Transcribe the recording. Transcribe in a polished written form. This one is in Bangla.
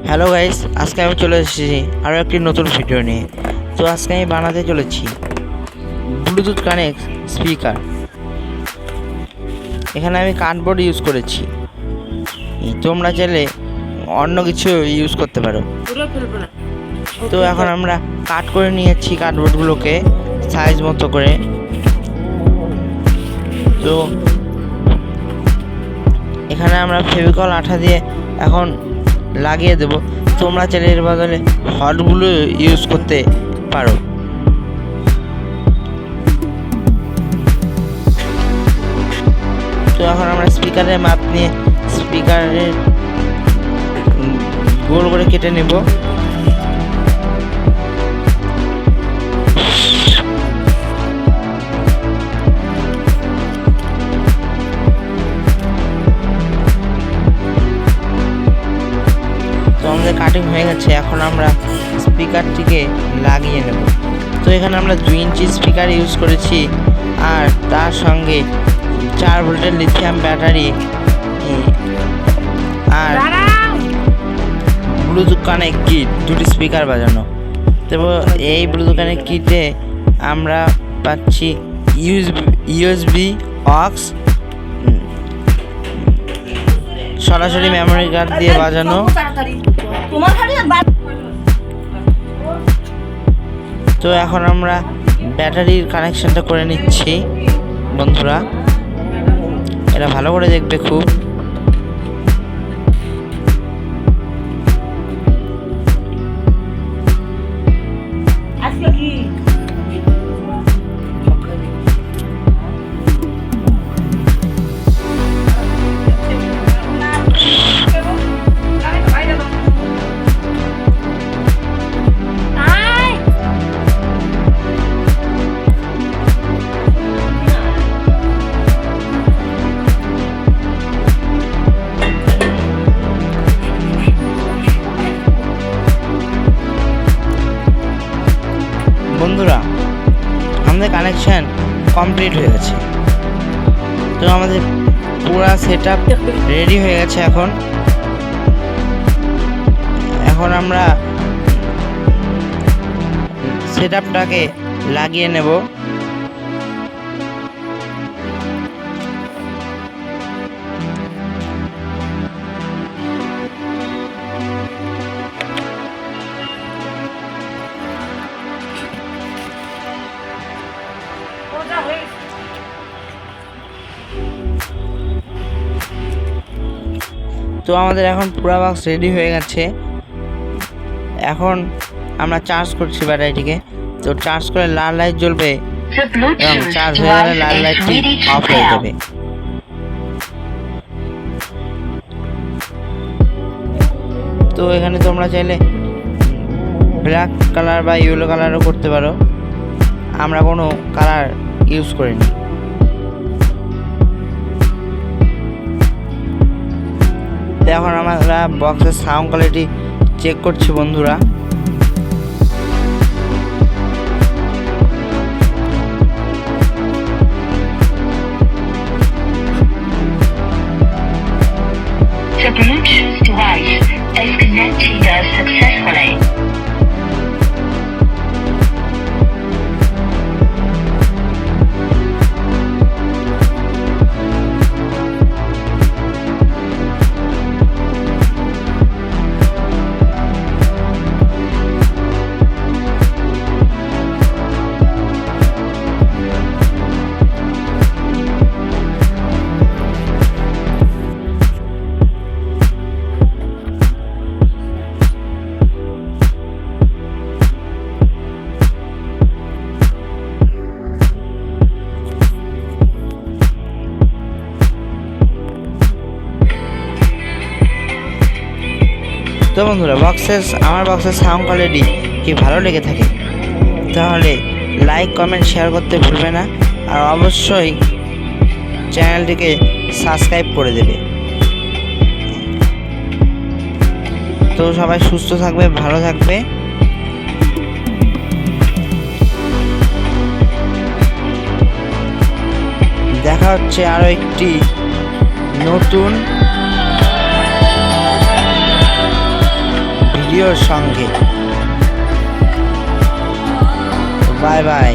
হ্যালো গাইস, আজকে আমি চলে এসেছি আরও একটি নতুন ভিডিও নিয়ে। তো আজকে আমি বানাতে চলেছি ব্লুটুথ কানেক্ট স্পিকার। এখানে আমি কার্ডবোর্ড ইউজ করেছি, তোমরা চাইলে অন্য কিছু ইউজ করতে পারো। তো এখন আমরা কাট করে নিয়েছি কার্ডবোর্ডগুলোকে সাইজ মতো করে। তো এখানে আমরা ফেভিকল আঠা দিয়ে এখন লাগিয়ে দেব। তোমরা চাইলে এর বদলে হটগুলো ইউজ করতে পারো। তো এখন আমরা স্পিকারের মাপ নিয়ে স্পিকারের গোল করে কেটে নেব। তো আমাদের কাটিং হয়ে গেছে, এখন আমরা স্পিকারটিকে লাগিয়ে নেব। তো এখানে আমরা 2 ইঞ্চি স্পিকার ইউজ করেছি, আর তার সঙ্গে 4 ভোল্টের লিথিয়াম ব্যাটারি আর ব্লুটুথ কানেক্ট কিট, দুটি স্পিকার বাজানো। তো এই ব্লুটুথ কানেক্ট কিটে আমরা পাচ্ছি ইউএসবি অক্স, সরাসরি মেমোরি কার্ড দিয়ে বাজানো। তো এখন আমরা ব্যাটারির কানেকশনটা করে নিচ্ছি বন্ধুরা, এটা ভালো করে দেখবে খুব। বন্ধুরা, আমাদের কানেকশন কমপ্লিট হয়ে গেছে। তো আমাদের পুরো সেটআপ রেডি হয়ে গেছে। এখন আমরা সেটআপটাকে লাগিয়ে নেব। তো আমাদের এখন পুরো বক্স রেডি হয়ে গেছে। এখন আমরা চার্জ করছি ব্যাটারিটিকে। তো চার্জ করে লাল লাইট জ্বলবে এবং চার্জ হয়ে গেলে লাল লাইটটি অফ হয়ে যাবে। তো এখানে তোমরা চাইলে ব্ল্যাক কালার বা ইয়েলো কালারও করতে পারো, আমরা কোনো কালার ইউজ করিনি। এখন আমরা বক্সের সাউন্ড কোয়ালিটি চেক করছি বন্ধুরা। The Bluetooth device is connected successfully. তো বন্ধুরা, আমার বক্সের সাউন্ড কোয়ালিটি কি ভালো লেগে থাকে তাহলে লাইক কমেন্ট শেয়ার করতে ভুলবে না, আর অবশ্যই চ্যানেলটিকে সাবস্ক্রাইব করে দেবে। তো সবাই সুস্থ থাকবে, ভালো থাকবে। দেখা হচ্ছে আরো একটি নতুন ভিডিওর সঙ্গে। Bye bye.